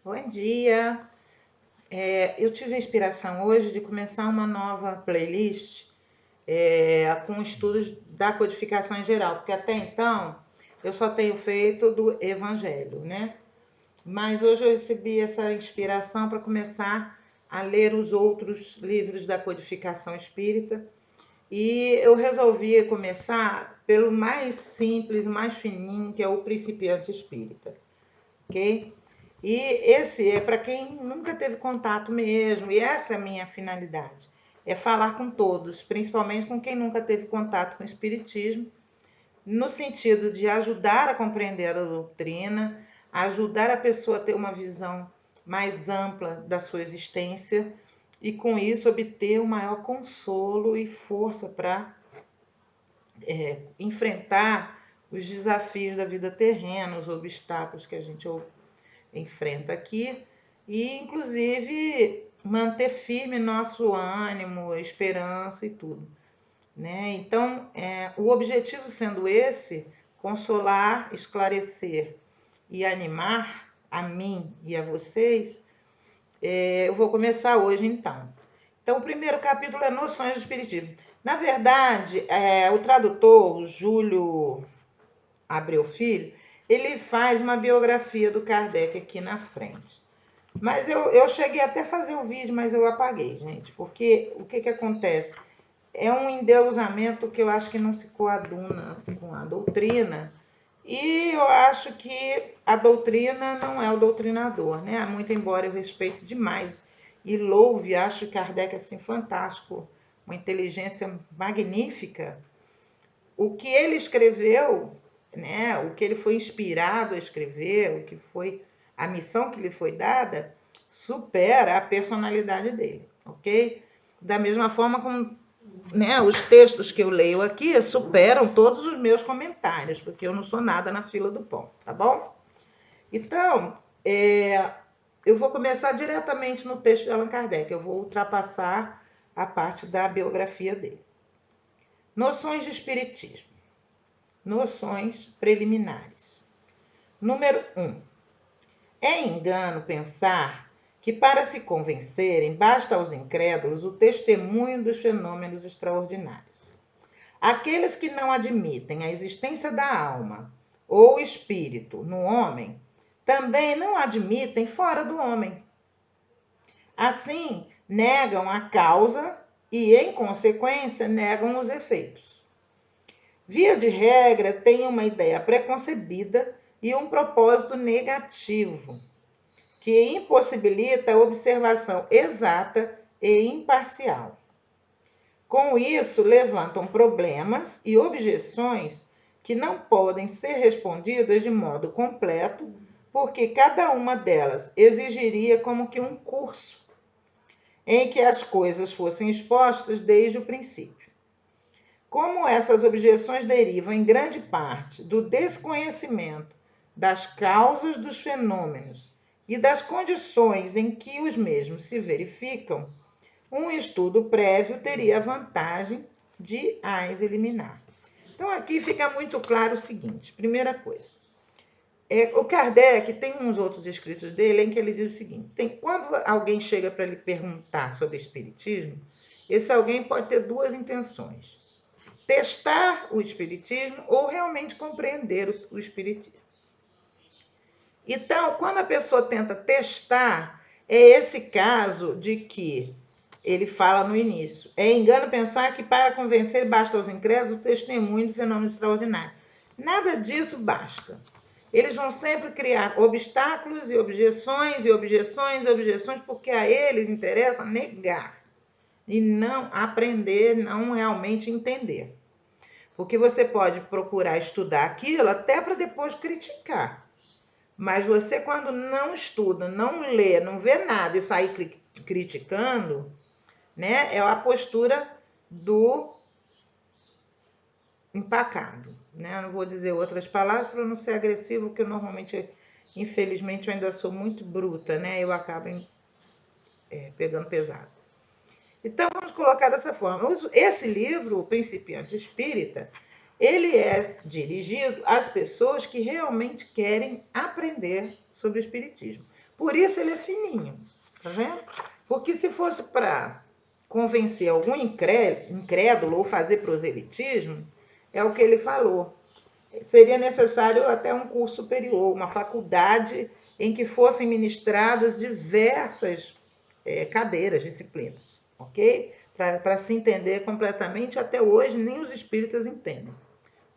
Bom dia! Eu tive a inspiração hoje de começar uma nova playlist com estudos da codificação em geral, porque até então eu só tenho feito do Evangelho, né? Mas hoje eu recebi essa inspiração para começar a ler os outros livros da codificação espírita e eu resolvi começar pelo mais simples, mais fininho, que é o Principiante Espírita, ok? E esse é para quem nunca teve contato mesmo, e essa é a minha finalidade, é falar com todos, principalmente com quem nunca teve contato com o Espiritismo, no sentido de ajudar a compreender a doutrina, ajudar a pessoa a ter uma visão mais ampla da sua existência e, com isso, obter o maior consolo e força para enfrentar os desafios da vida terrena, os obstáculos que a gente enfrenta aqui e, inclusive, manter firme nosso ânimo, esperança e tudo, né? Então, o objetivo sendo esse, consolar, esclarecer e animar a mim e a vocês, eu vou começar hoje, então. Então, o primeiro capítulo é Noções do Espiritismo. Na verdade, o tradutor, o Júlio Abreu Filho, ele faz uma biografia do Kardec aqui na frente. Mas eu cheguei até a fazer o vídeo, mas eu apaguei, gente, porque o que acontece? É um endeusamento que eu acho que não se coaduna com a doutrina, e eu acho que a doutrina não é o doutrinador, né? Muito embora eu respeite demais e louve, acho Kardec assim fantástico, uma inteligência magnífica. O que ele escreveu, né, o que ele foi inspirado a escrever, o que foi a missão que lhe foi dada, supera a personalidade dele, ok? Da mesma forma como, né, os textos que eu leio aqui superam todos os meus comentários, porque eu não sou nada na fila do pão, tá bom? Então, eu vou começar diretamente no texto de Allan Kardec, eu vou ultrapassar a parte da biografia dele. Noções de Espiritismo. Noções preliminares. Número 1. É engano pensar que para se convencerem basta aos incrédulos o testemunho dos fenômenos extraordinários. Aqueles que não admitem a existência da alma ou espírito no homem, também não admitem fora do homem. Assim, negam a causa e, em consequência, negam os efeitos. Via de regra, tem uma ideia preconcebida e um propósito negativo, que impossibilita a observação exata e imparcial. Com isso, levantam problemas e objeções que não podem ser respondidas de modo completo, porque cada uma delas exigiria como que um curso em que as coisas fossem expostas desde o princípio. Como essas objeções derivam em grande parte do desconhecimento das causas dos fenômenos e das condições em que os mesmos se verificam, um estudo prévio teria a vantagem de as eliminar. Então, aqui fica muito claro o seguinte: primeira coisa, o Kardec tem uns outros escritos dele em que ele diz o seguinte: quando alguém chega para lhe perguntar sobre espiritismo, esse alguém pode ter duas intenções: testar o espiritismo ou realmente compreender o espiritismo. Então, quando a pessoa tenta testar, é esse caso de que ele fala no início. É engano pensar que para convencer basta aos incrédulos o testemunho do fenômeno extraordinário. Nada disso basta. Eles vão sempre criar obstáculos e objeções e objeções e objeções, porque a eles interessa negar e não aprender, não realmente entender. Porque você pode procurar estudar aquilo até para depois criticar. Mas você, quando não estuda, não lê, não vê nada e sai criticando, né, é a postura do empacado. Né? Eu não vou dizer outras palavras para não ser agressivo, porque eu normalmente, infelizmente, eu ainda sou muito bruta, né? Eu acabo pegando pesado. Então, vamos colocar dessa forma. Esse livro, O Principiante Espírita, ele é dirigido às pessoas que realmente querem aprender sobre o espiritismo. Por isso ele é fininho, tá vendo? Porque se fosse para convencer algum incrédulo ou fazer proselitismo, é o que ele falou. Seria necessário até um curso superior, uma faculdade em que fossem ministradas diversas cadeiras, disciplinas, ok? Para se entender completamente, até hoje nem os espíritas entendem.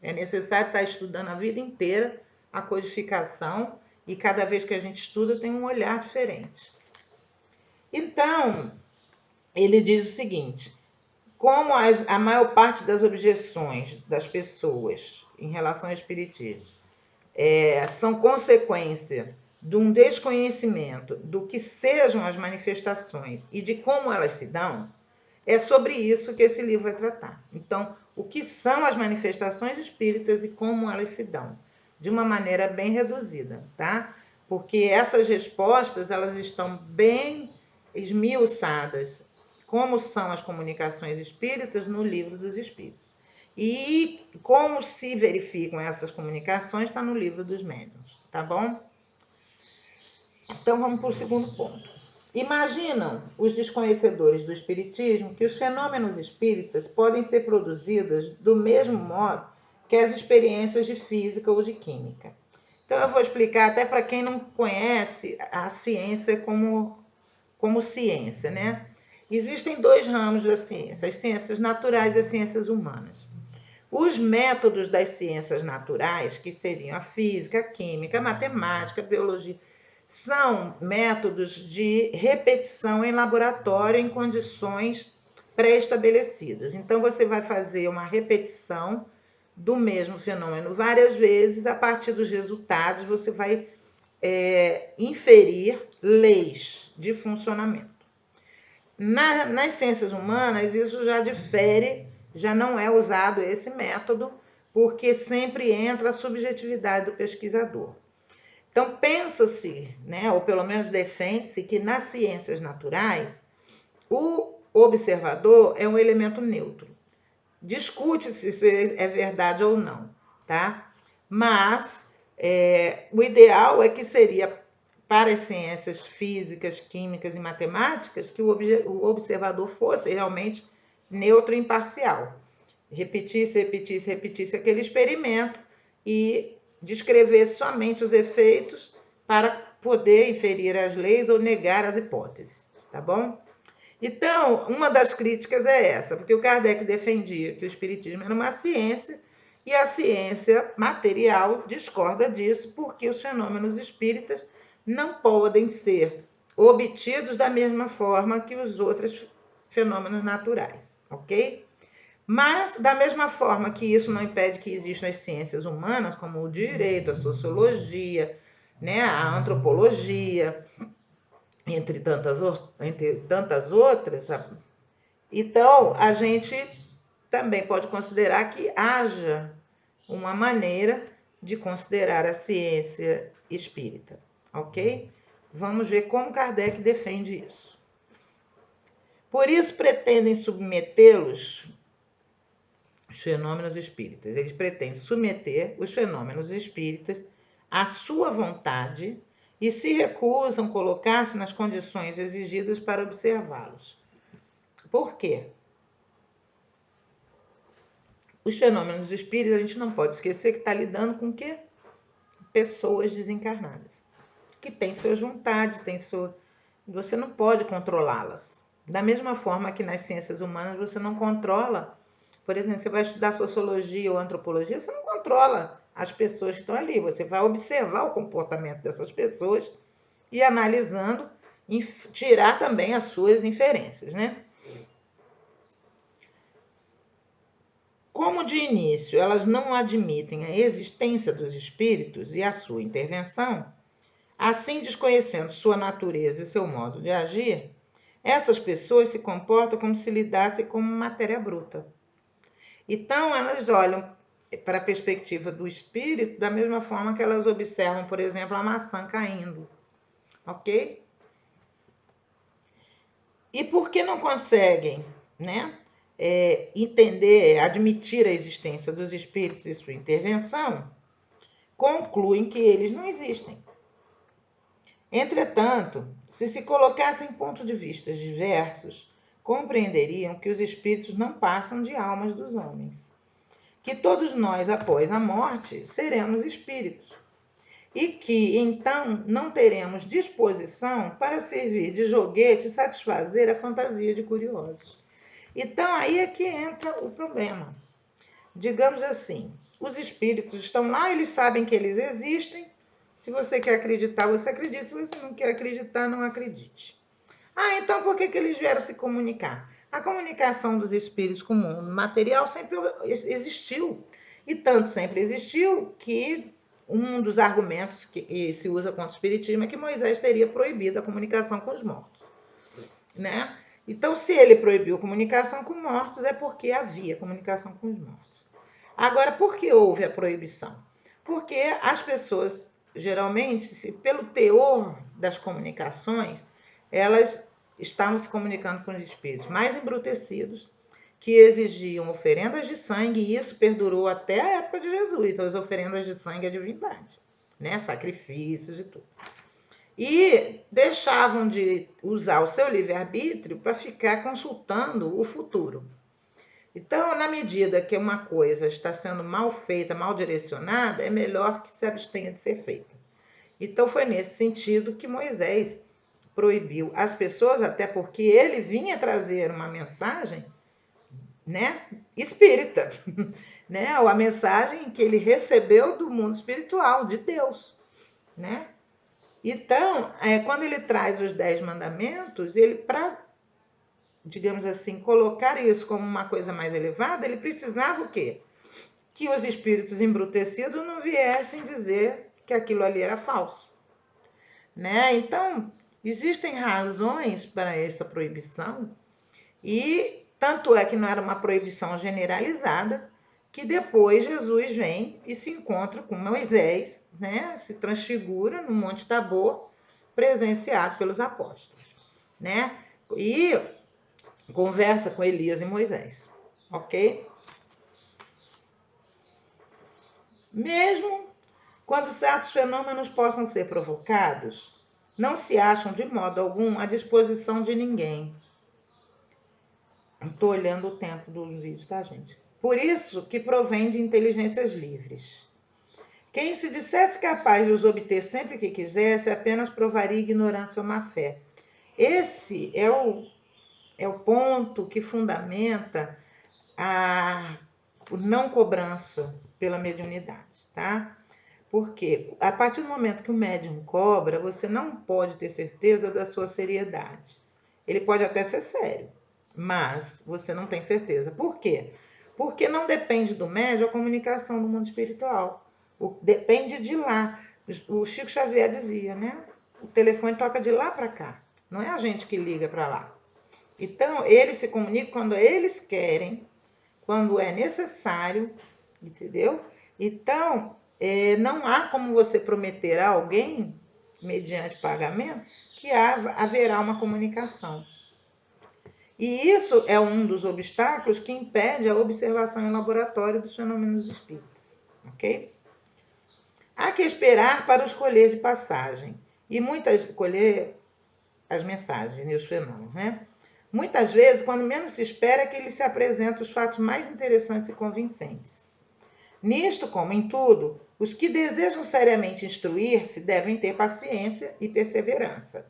É necessário estar estudando a vida inteira a codificação e cada vez que a gente estuda tem um olhar diferente. Então, ele diz o seguinte: como a maior parte das objeções das pessoas em relação ao espiritismo são consequência de um desconhecimento do que sejam as manifestações e de como elas se dão, é sobre isso que esse livro vai tratar. Então, o que são as manifestações espíritas e como elas se dão, de uma maneira bem reduzida, tá? Porque essas respostas, elas estão bem esmiuçadas, como são as comunicações espíritas no Livro dos Espíritos. E como se verificam essas comunicações está no Livro dos Médiuns, tá bom? Então vamos para o segundo ponto. Imaginam os desconhecedores do espiritismo que os fenômenos espíritas podem ser produzidos do mesmo modo que as experiências de física ou de química. Então eu vou explicar até para quem não conhece a ciência como ciência, né? Existem dois ramos da ciência, as ciências naturais e as ciências humanas. Os métodos das ciências naturais, que seriam a física, a química, a matemática, a biologia, são métodos de repetição em laboratório em condições pré-estabelecidas. Então, você vai fazer uma repetição do mesmo fenômeno várias vezes, a partir dos resultados, você vai inferir leis de funcionamento. Nas ciências humanas, isso já difere, já não é usado esse método, porque sempre entra a subjetividade do pesquisador. Então, pensa-se, né, ou pelo menos defende-se, que nas ciências naturais, o observador é um elemento neutro. Discute-se se é verdade ou não, tá? Mas o ideal é que seria, para as ciências físicas, químicas e matemáticas, que o observador fosse realmente neutro e imparcial. Repetisse aquele experimento e descrevesse somente os efeitos para poder inferir as leis ou negar as hipóteses, tá bom? Então, uma das críticas é essa, porque o Kardec defendia que o espiritismo era uma ciência e a ciência material discorda disso, porque os fenômenos espíritas não podem ser obtidos da mesma forma que os outros fenômenos naturais, ok? Mas, da mesma forma que isso não impede que existam as ciências humanas, como o direito, a sociologia, né, a antropologia, entre tantas outras, então a gente também pode considerar que haja uma maneira de considerar a ciência espírita, ok? Vamos ver como Kardec defende isso. Por isso pretendem submetê-los, os fenômenos espíritas, eles pretendem submeter os fenômenos espíritas à sua vontade e se recusam a colocar-se nas condições exigidas para observá-los. Por quê? Os fenômenos espíritas, a gente não pode esquecer que está lidando com o quê? Pessoas desencarnadas, que têm suas vontades, você não pode controlá-las. Da mesma forma que nas ciências humanas você não controla, por exemplo, você vai estudar sociologia ou antropologia, você não controla as pessoas que estão ali, você vai observar o comportamento dessas pessoas e analisando, tirar também as suas inferências, né? Como de início elas não admitem a existência dos espíritos e a sua intervenção, assim desconhecendo sua natureza e seu modo de agir, essas pessoas se comportam como se lidassem como matéria bruta. Então, elas olham para a perspectiva do espírito da mesma forma que elas observam, por exemplo, a maçã caindo. Ok? E porque não conseguem, né, entender, admitir a existência dos espíritos e sua intervenção, concluem que eles não existem. Entretanto, se se colocassem pontos de vista diversos, compreenderiam que os espíritos não passam de almas dos homens, que todos nós, após a morte, seremos espíritos, e que então não teremos disposição para servir de joguete e satisfazer a fantasia de curiosos. Então aí é que entra o problema. Digamos assim, os espíritos estão lá, eles sabem que eles existem. Se você quer acreditar, você acredita. Se você não quer acreditar, não acredite. Ah, então por que eles vieram se comunicar? A comunicação dos espíritos com o mundo material sempre existiu. E tanto sempre existiu que um dos argumentos que se usa contra o espiritismo é que Moisés teria proibido a comunicação com os mortos, né? Então, se ele proibiu a comunicação com mortos, é porque havia comunicação com os mortos. Agora, por que houve a proibição? Porque as pessoas, geralmente, pelo teor das comunicações, elas estavam se comunicando com os espíritos mais embrutecidos, que exigiam oferendas de sangue, e isso perdurou até a época de Jesus, as oferendas de sangue à divindade, né? Sacrifícios e tudo. E deixavam de usar o seu livre-arbítrio para ficar consultando o futuro. Então, na medida que uma coisa está sendo mal feita, mal direcionada, é melhor que se abstenha de ser feita. Então, foi nesse sentido que Moisés proibiu as pessoas, até porque ele vinha trazer uma mensagem, né, espírita, né, a mensagem que ele recebeu do mundo espiritual, de Deus, né? Então, quando ele traz os 10 mandamentos, ele, para, digamos assim, colocar isso como uma coisa mais elevada, ele precisava o quê? Que os espíritos embrutecidos não viessem dizer que aquilo ali era falso, né? Então, existem razões para essa proibição, e tanto é que não era uma proibição generalizada, que depois Jesus vem e se encontra com Moisés, né? Se transfigura no Monte Tabor, presenciado pelos apóstolos, né? E conversa com Elias e Moisés, ok? Mesmo quando certos fenômenos possam ser provocados, não se acham de modo algum à disposição de ninguém. Estou olhando o tempo do vídeo, tá, gente? Por isso que provém de inteligências livres. Quem se dissesse capaz de os obter sempre que quisesse, apenas provaria ignorância ou má fé. Esse é o ponto que fundamenta a não cobrança pela mediunidade, tá? Porque a partir do momento que o médium cobra, você não pode ter certeza da sua seriedade. Ele pode até ser sério, mas você não tem certeza. Por quê? Porque não depende do médium a comunicação do mundo espiritual. Depende de lá. O Chico Xavier dizia, né? O telefone toca de lá para cá. Não é a gente que liga para lá. Então, eles se comunicam quando eles querem, quando é necessário, entendeu? Então, não há como você prometer a alguém, mediante pagamento, que haverá uma comunicação. E isso é um dos obstáculos que impede a observação em laboratório dos fenômenos espíritas, ok? Há que esperar para os colher de passagem, e colher as mensagens e os fenômenos, né? Muitas vezes, quando menos se espera, é que eles se apresentam os fatos mais interessantes e convincentes. Nisto, como em tudo, os que desejam seriamente instruir-se devem ter paciência e perseverança,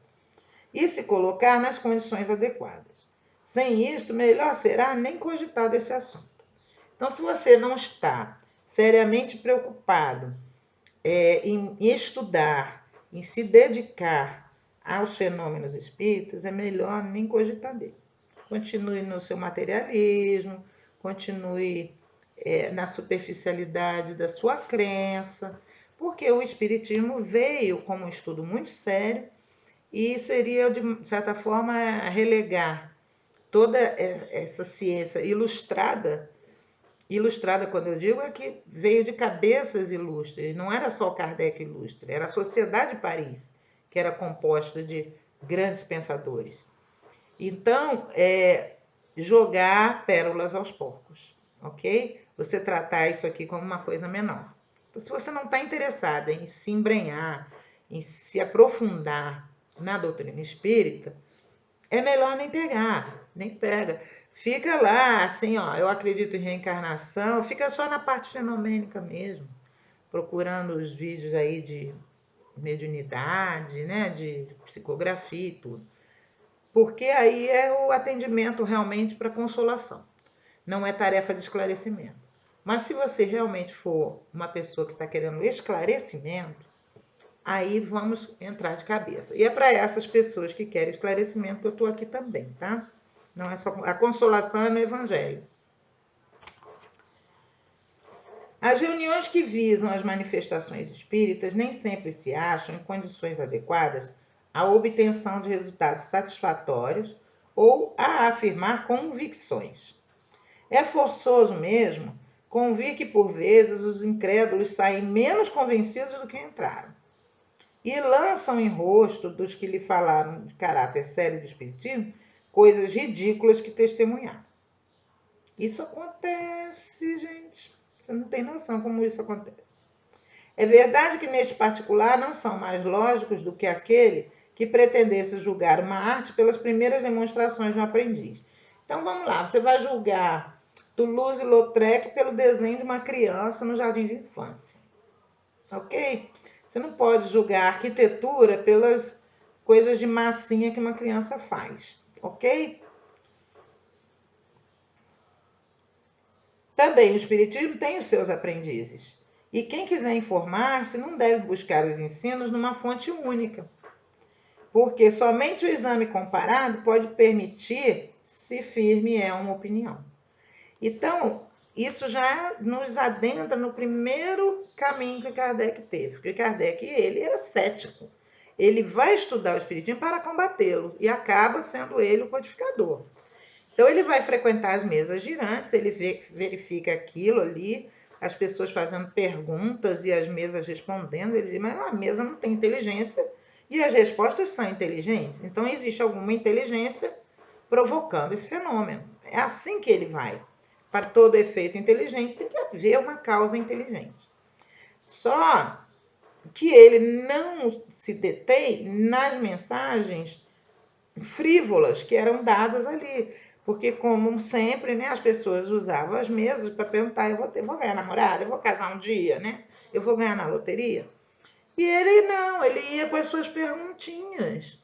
e se colocar nas condições adequadas. Sem isto, melhor será nem cogitar desse assunto. Então, se você não está seriamente preocupado em estudar, em se dedicar aos fenômenos espíritas, é melhor nem cogitar dele. Continue no seu materialismo, continue na superficialidade da sua crença, porque o espiritismo veio como um estudo muito sério e seria, de certa forma, relegar toda essa ciência ilustrada. Ilustrada, quando eu digo, é que veio de cabeças ilustres, não era só o Kardec ilustre, era a Sociedade de Paris, que era composta de grandes pensadores. Então, jogar pérolas aos porcos, ok? Você tratar isso aqui como uma coisa menor. Então, se você não está interessada em se embrenhar, em se aprofundar na doutrina espírita, é melhor nem pegar, nem pega. Fica lá, assim, ó, eu acredito em reencarnação, fica só na parte fenomênica mesmo, procurando os vídeos aí de mediunidade, né, de psicografia e tudo. Porque aí é o atendimento realmente para consolação, não é tarefa de esclarecimento. Mas se você realmente for uma pessoa que está querendo esclarecimento, aí vamos entrar de cabeça. E é para essas pessoas que querem esclarecimento que eu estou aqui também, tá? Não é só a consolação é no Evangelho. As reuniões que visam as manifestações espíritas nem sempre se acham em condições adequadas à obtenção de resultados satisfatórios ou a afirmar convicções. É forçoso mesmo convir que, por vezes, os incrédulos saem menos convencidos do que entraram e lançam em rosto dos que lhe falaram de caráter sério do espiritismo coisas ridículas que testemunharam. Isso acontece, gente. Você não tem noção como isso acontece. É verdade que, neste particular, não são mais lógicos do que aquele que pretendesse julgar uma arte pelas primeiras demonstrações de um aprendiz. Então, vamos lá. Você vai julgar Toulouse-Lautrec pelo desenho de uma criança no jardim de infância. Ok? Você não pode julgar a arquitetura pelas coisas de massinha que uma criança faz. Ok? Também o Espiritismo tem os seus aprendizes. E quem quiser informar-se não deve buscar os ensinos numa fonte única, porque somente o exame comparado pode permitir se firme é uma opinião. Então, isso já nos adentra no primeiro caminho que Kardec teve, porque Kardec, ele era cético. Ele vai estudar o Espiritismo para combatê-lo e acaba sendo ele o codificador. Então, ele vai frequentar as mesas girantes, ele verifica aquilo ali, as pessoas fazendo perguntas e as mesas respondendo. Ele diz, mas a mesa não tem inteligência e as respostas são inteligentes. Então, existe alguma inteligência provocando esse fenômeno. É assim que ele vai. Para todo efeito inteligente, tem que haver uma causa inteligente. Só que ele não se detém nas mensagens frívolas que eram dadas ali. Porque, como sempre, né, as pessoas usavam as mesas para perguntar, eu vou ganhar namorada, eu vou casar um dia, né? Eu vou ganhar na loteria. E ele não, ele ia com as suas perguntinhas.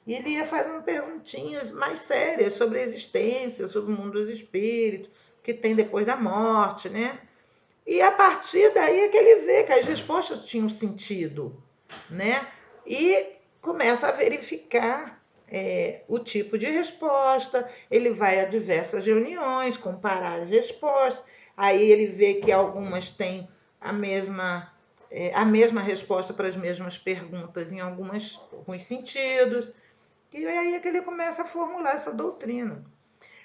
E ele ia fazendo perguntinhas mais sérias sobre a existência, sobre o mundo dos espíritos, o que tem depois da morte, né? E a partir daí é que ele vê que as respostas tinham sentido, né? E começa a verificar o tipo de resposta, ele vai a diversas reuniões, comparar as respostas, aí ele vê que algumas têm a mesma resposta para as mesmas perguntas em alguns sentidos, e aí é que ele começa a formular essa doutrina.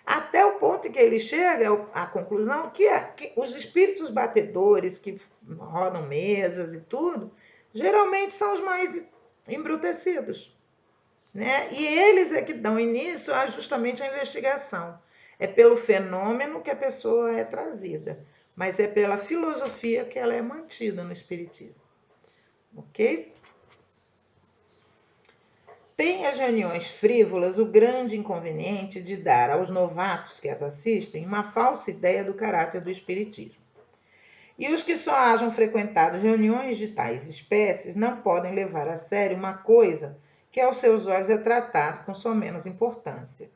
Até o ponto em que ele chega à conclusão que os espíritos batedores que rodam mesas e tudo, geralmente são os mais embrutecidos, né? E eles é que dão início justamente à investigação. É pelo fenômeno que a pessoa é trazida, mas é pela filosofia que ela é mantida no espiritismo. Ok? Tem as reuniões frívolas o grande inconveniente de dar aos novatos que as assistem uma falsa ideia do caráter do espiritismo. E os que só hajam frequentado reuniões de tais espécies não podem levar a sério uma coisa que aos seus olhos é tratada com só menos importância,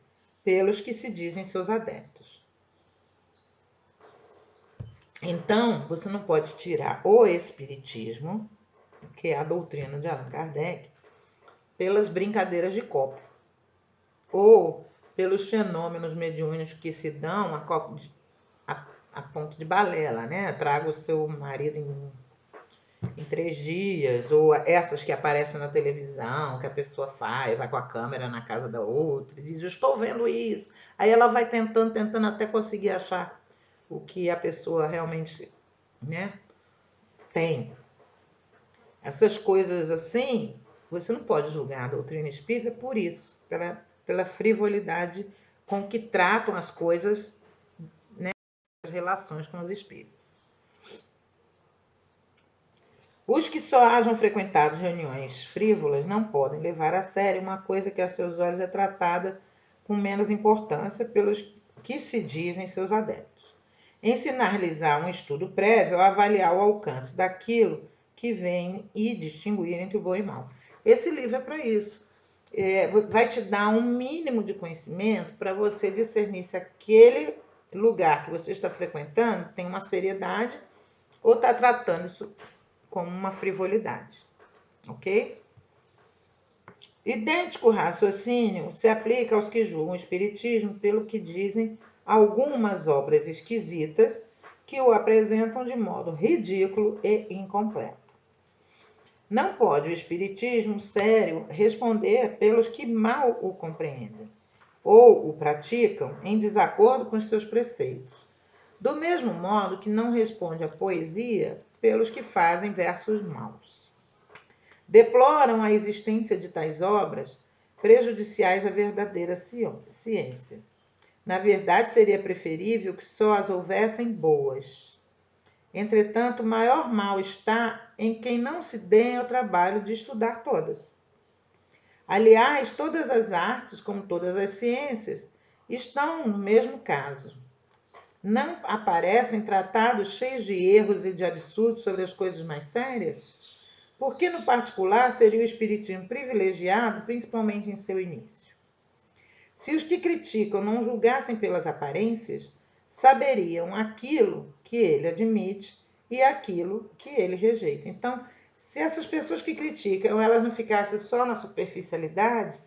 pelos que se dizem seus adeptos. Então, você não pode tirar o espiritismo, que é a doutrina de Allan Kardec, pelas brincadeiras de copo, ou pelos fenômenos mediúnicos que se dão a ponto de balela, né? Traga o seu marido em 3 dias, ou essas que aparecem na televisão, que a pessoa faz, vai com a câmera na casa da outra, e diz, eu estou vendo isso. Aí ela vai tentando até conseguir achar o que a pessoa realmente, né, tem. Essas coisas assim, você não pode julgar a doutrina espírita por isso, pela frivolidade com que tratam as coisas, né, as relações com os espíritos. Os que só hajam frequentado reuniões frívolas não podem levar a sério uma coisa que a seus olhos é tratada com menos importância pelos que se dizem seus adeptos. Ensinar-lhes-á um estudo prévio a avaliar o alcance daquilo que vem e distinguir entre o bom e o mal. Esse livro é para isso. Vai te dar um mínimo de conhecimento para você discernir se aquele lugar que você está frequentando tem uma seriedade ou está tratando isso como uma frivolidade, ok? Idêntico raciocínio se aplica aos que julgam o espiritismo pelo que dizem algumas obras esquisitas que o apresentam de modo ridículo e incompleto. Não pode o espiritismo sério responder pelos que mal o compreendem ou o praticam em desacordo com os seus preceitos, do mesmo modo que não responde à poesia pelos que fazem versos maus. Deploram a existência de tais obras prejudiciais à verdadeira ciência. Na verdade, seria preferível que só as houvessem boas. Entretanto, o maior mal está em quem não se dê ao trabalho de estudar todas. Aliás, todas as artes, como todas as ciências, estão no mesmo caso. Não aparecem tratados cheios de erros e de absurdos sobre as coisas mais sérias? Porque, no particular, seria o espiritismo privilegiado, principalmente em seu início. Se os que criticam não julgassem pelas aparências, saberiam aquilo que ele admite e aquilo que ele rejeita. Então, se essas pessoas que criticam, elas não ficassem só na superficialidade,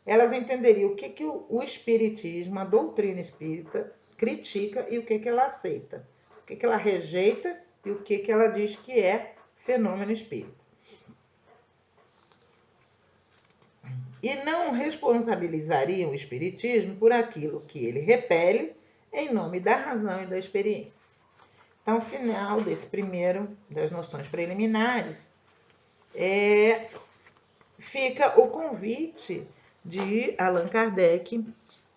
elas entenderiam o que o espiritismo, a doutrina espírita, critica e o que ela aceita, o que ela rejeita e o que ela diz que é fenômeno espírita. E não responsabilizariam o espiritismo por aquilo que ele repele em nome da razão e da experiência. Então, final desse primeiro das noções preliminares, fica o convite de Allan Kardec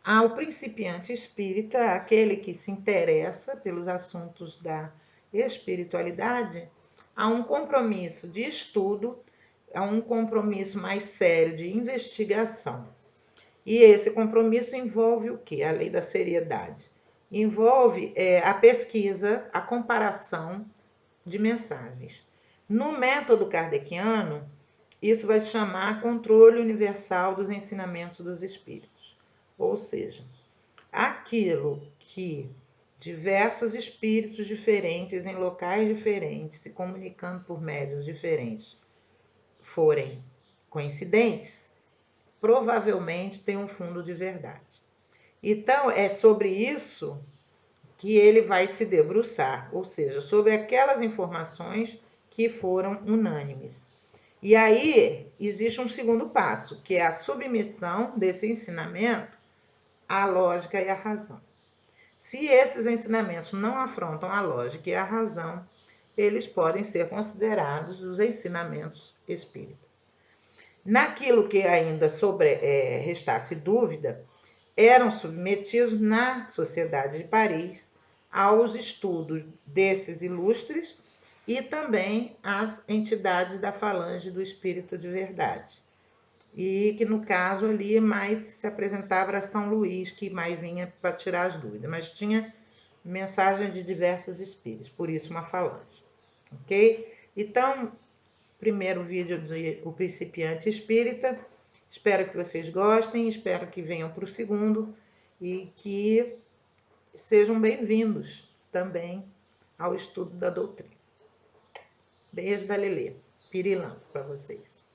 ao principiante espírita, aquele que se interessa pelos assuntos da espiritualidade, a um compromisso de estudo, a um compromisso mais sério de investigação. E esse compromisso envolve o quê? A lei da seriedade. Envolve a pesquisa, a comparação de mensagens. No método kardeciano, isso vai se chamar controle universal dos ensinamentos dos espíritos. Ou seja, aquilo que diversos espíritos diferentes, em locais diferentes, se comunicando por médios diferentes, forem coincidentes, provavelmente tem um fundo de verdade. Então, é sobre isso que ele vai se debruçar, ou seja, sobre aquelas informações que foram unânimes. E aí existe um segundo passo, que é a submissão desse ensinamento à lógica e à razão. Se esses ensinamentos não afrontam a lógica e a razão, eles podem ser considerados os ensinamentos espíritas. Naquilo que ainda restasse dúvida, eram submetidos na Sociedade de Paris aos estudos desses ilustres e também às entidades da falange do Espírito de Verdade. E que, no caso, ali mais se apresentava a São Luís, que mais vinha para tirar as dúvidas, mas tinha mensagem de diversos espíritos, por isso uma falange. Ok? Então, primeiro vídeo do Principiante Espírita. Espero que vocês gostem, espero que venham para o segundo e que sejam bem-vindos também ao estudo da doutrina. Beijo da Lelê, pirilando para vocês.